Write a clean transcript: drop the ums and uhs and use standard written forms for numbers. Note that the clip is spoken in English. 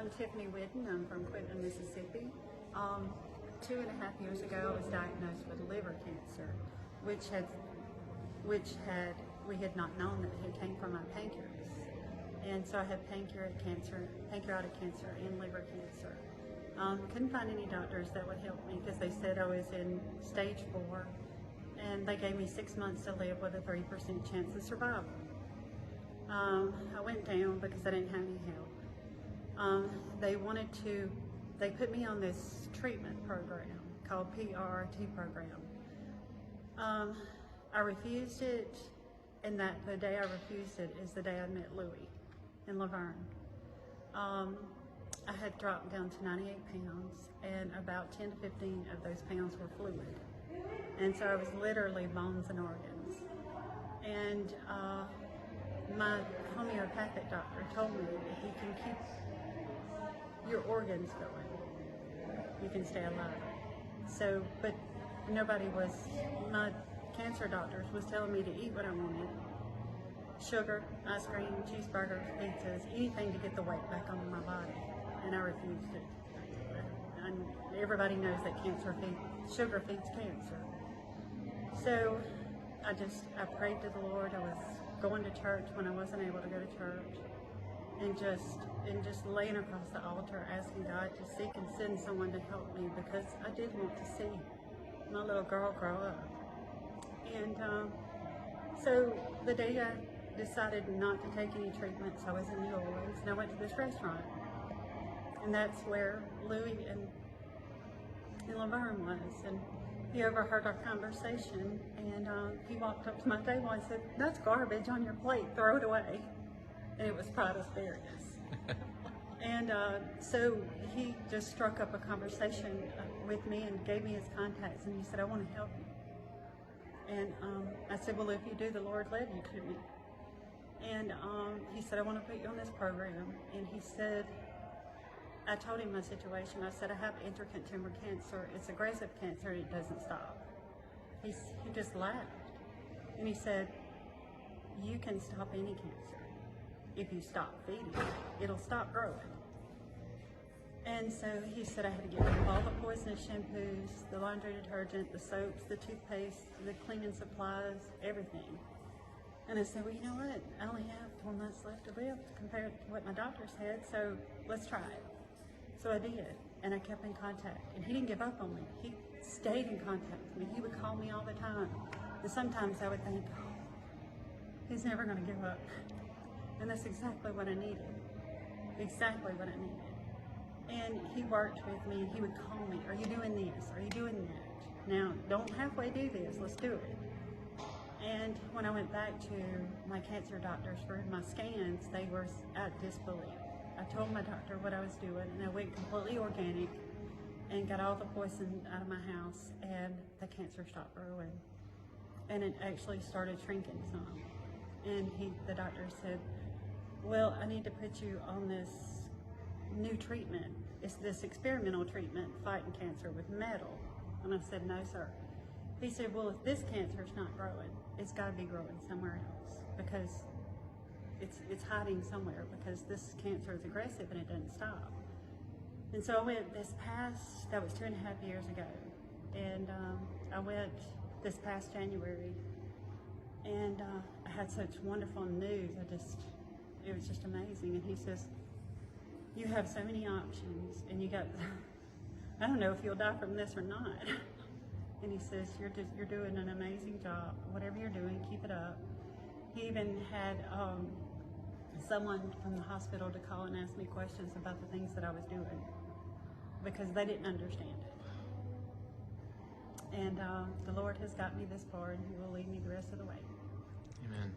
I'm Tiffany Whitten. I'm from Quinton, Mississippi. 2.5 years ago, I was diagnosed with liver cancer, which we had not known that it came from my pancreas. And so I had pancreatic cancer, and liver cancer. Couldn't find any doctors that would help me because they said I was in stage 4, and they gave me 6 months to live with a 3% chance of survival. I went down because I didn't have any help. They put me on this treatment program called PRRT program. I refused it, and the day I refused it is the day I met Louie in Laverne. I had dropped down to 98 pounds, and about 10 to 15 of those pounds were fluid. And so I was literally bones and organs. And my homeopathic doctor told me that he can keep your organs going. You can stay alive. So, but my cancer doctors was telling me to eat what I wanted. Sugar, ice cream, cheeseburgers, pizzas, anything to get the weight back on my body. And I refused it. And everybody knows that sugar feeds cancer. So I prayed to the Lord. I was going to church when I wasn't able to go to church. And just laying across the altar, asking God to seek and send someone to help me, because I did want to see my little girl grow up. And so the day I decided not to take any treatments, I was in New Orleans, and I went to this restaurant. And that's where Louie and Laverne was. And he overheard our conversation, and he walked up to my table and said, "That's garbage on your plate, throw it away." And it was fried asparagus. And so he just struck up a conversation with me and gave me his contacts, and he said, "I want to help you." And I said, "Well, if you do, the Lord led you to me." And he said, "I want to put you on this program." And he said, I told him my situation. I said, "I have intricate tumor cancer. It's aggressive cancer, and it doesn't stop." He just laughed. And he said, "You can stop any cancer. If you stop feeding it, it'll stop growing." And so he said I had to get rid of all the poisonous shampoos, the laundry detergent, the soaps, the toothpaste, the cleaning supplies, everything. And I said, "Well, you know what? I only have 4 months left to live compared to what my doctor said, so let's try it." So I did, and I kept in contact. And he didn't give up on me. He stayed in contact with me. He would call me all the time. And sometimes I would think, "Oh, he's never going to give up." And that's exactly what I needed. Exactly what I needed. And he worked with me, and he would call me, "Are you doing this? Are you doing that? Now, don't halfway do this, let's do it." And when I went back to my cancer doctors for my scans, they were at disbelief. I told my doctor what I was doing, and I went completely organic and got all the poison out of my house, and the cancer stopped growing. And it actually started shrinking some. And the doctor said, "Well, I need to put you on this new treatment. It's this experimental treatment, fighting cancer with metal." And I said, "No, sir." He said, "Well, if this cancer's not growing, it's got to be growing somewhere else, because it's hiding somewhere, because this cancer is aggressive and it doesn't stop." And so I went that was 2.5 years ago. And I went this past January, and I had such wonderful news. It was just amazing. And he says, "You have so many options, and I don't know if you'll die from this or not." And he says, you're doing an amazing job. Whatever you're doing, keep it up." He even had someone from the hospital to call and ask me questions about the things that I was doing, because they didn't understand it. And the Lord has got me this far, and He will lead me the rest of the way. Amen.